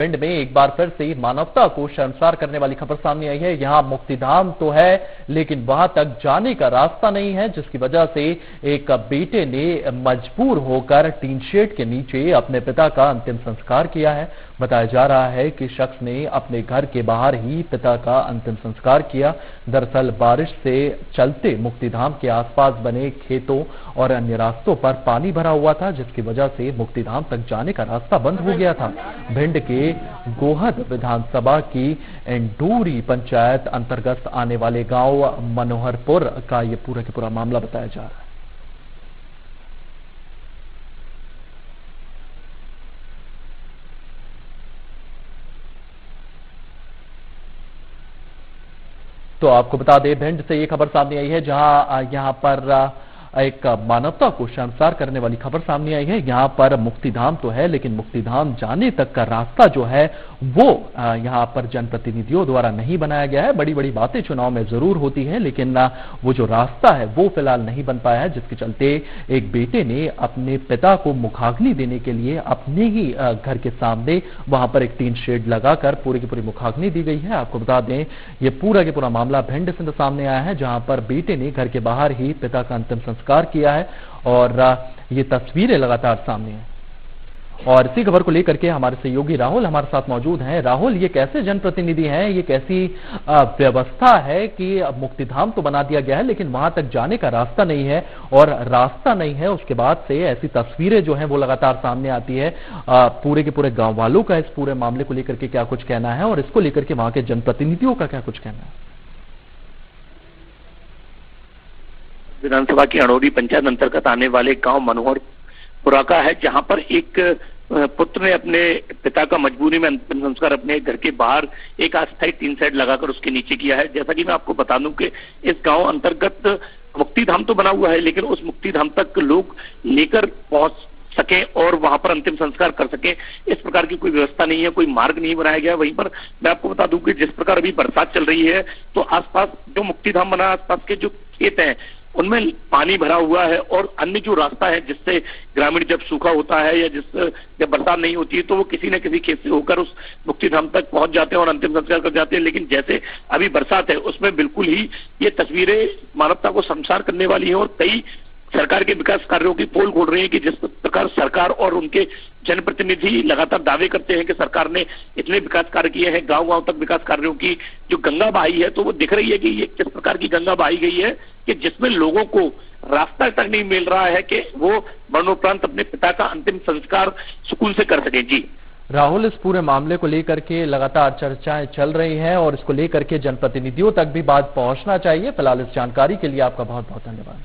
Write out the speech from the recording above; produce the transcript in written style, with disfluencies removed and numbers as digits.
भिंड में एक बार फिर से मानवता को शर्मसार करने वाली खबर सामने आई है। यहां मुक्तिधाम तो है लेकिन वहां तक जाने का रास्ता नहीं है, जिसकी वजह से एक बेटे ने मजबूर होकर टीन शेड के नीचे अपने पिता का अंतिम संस्कार किया है। बताया जा रहा है कि शख्स ने अपने घर के बाहर ही पिता का अंतिम संस्कार किया। दरअसल बारिश से चलते मुक्तिधाम के आसपास बने खेतों और अन्य रास्तों पर पानी भरा हुआ था, जिसकी वजह से मुक्तिधाम तक जाने का रास्ता बंद हो गया था। भिंड के गोहद विधानसभा की इंडूरी पंचायत अंतर्गत आने वाले गांव मनोहरपुर का ये पूरा का पूरा मामला बताया जा रहा है। तो आपको बता दें, भिंड से ये खबर सामने आई है जहां यहां पर एक मानवता को शर्मसार करने वाली खबर सामने आई है। यहां पर मुक्तिधाम तो है लेकिन मुक्तिधाम जाने तक का रास्ता जो है वो यहां पर जनप्रतिनिधियों द्वारा नहीं बनाया गया है। बड़ी बड़ी बातें चुनाव में जरूर होती हैं, लेकिन वो जो रास्ता है वो फिलहाल नहीं बन पाया है, जिसके चलते एक बेटे ने अपने पिता को मुखाग्नि देने के लिए अपने ही घर के सामने वहां पर एक टीन शेड लगाकर पूरी की पूरी मुखाग्नि दी गई है। आपको बता दें, ये पूरा के पूरा मामला भिंड से सामने आया है, जहां पर बेटे ने घर के बाहर ही पिता का अंतिम संस्कार किया है और ये तस्वीरें लगातार सामने हैं। और इसी खबर को लेकर के हमारे सहयोगी राहुल हमारे साथ मौजूद हैं। राहुल, ये कैसे जनप्रतिनिधि हैं, ये कैसी व्यवस्था है कि मुक्तिधाम तो बना दिया गया है लेकिन वहां तक जाने का रास्ता नहीं है, और रास्ता नहीं है उसके बाद से ऐसी तस्वीरें जो हैं वो लगातार सामने आती है। पूरे के पूरे गांव वालों का इस पूरे मामले को लेकर के क्या कुछ कहना है और इसको लेकर के वहां के जनप्रतिनिधियों का क्या कुछ कहना है? विधानसभा की अणोरी पंचायत अंतर्गत आने वाले गांव मनोहरपुरा का है, जहां पर एक पुत्र ने अपने पिता का मजबूरी में अंतिम संस्कार अपने घर के बाहर एक अस्थायी टीन शेड लगाकर उसके नीचे किया है। जैसा कि मैं आपको बता दूं कि इस गांव अंतर्गत मुक्तिधाम तो बना हुआ है लेकिन उस मुक्तिधाम तक लोग लेकर पहुंच सके और वहां पर अंतिम संस्कार कर सके, इस प्रकार की कोई व्यवस्था नहीं है, कोई मार्ग नहीं बनाया गया। वहीं पर मैं आपको बता दूं कि जिस प्रकार अभी बरसात चल रही है तो आसपास जो मुक्तिधाम बना, आसपास के जो खेत हैं उनमें पानी भरा हुआ है, और अन्य जो रास्ता है जिससे ग्रामीण जब सूखा होता है या जब बरसात नहीं होती है तो वो किसी न किसी खेत से होकर उस मुक्तिधाम तक पहुंच जाते हैं और अंतिम संस्कार कर जाते हैं। लेकिन जैसे अभी बरसात है उसमें बिल्कुल ही ये तस्वीरें मानवता को शर्मसार करने वाली है, और कई सरकार के विकास कार्यों की पोल खोल रही है कि जिस प्रकार सरकार और उनके जनप्रतिनिधि लगातार दावे करते हैं कि सरकार ने इतने विकास कार्य किए हैं, गांव-गांव तक विकास कार्यों की जो गंगा बहाई है, तो वो दिख रही है कि ये किस प्रकार की गंगा बहाई गई है कि जिसमें लोगों को रास्ता तक नहीं मिल रहा है कि वो मरणोपरांत अपने पिता का अंतिम संस्कार सुकून से कर सके। जी राहुल, इस पूरे मामले को लेकर के लगातार चर्चाएं चल रही हैं और इसको लेकर के जनप्रतिनिधियों तक भी बात पहुंचना चाहिए। फिलहाल इस जानकारी के लिए आपका बहुत बहुत धन्यवाद।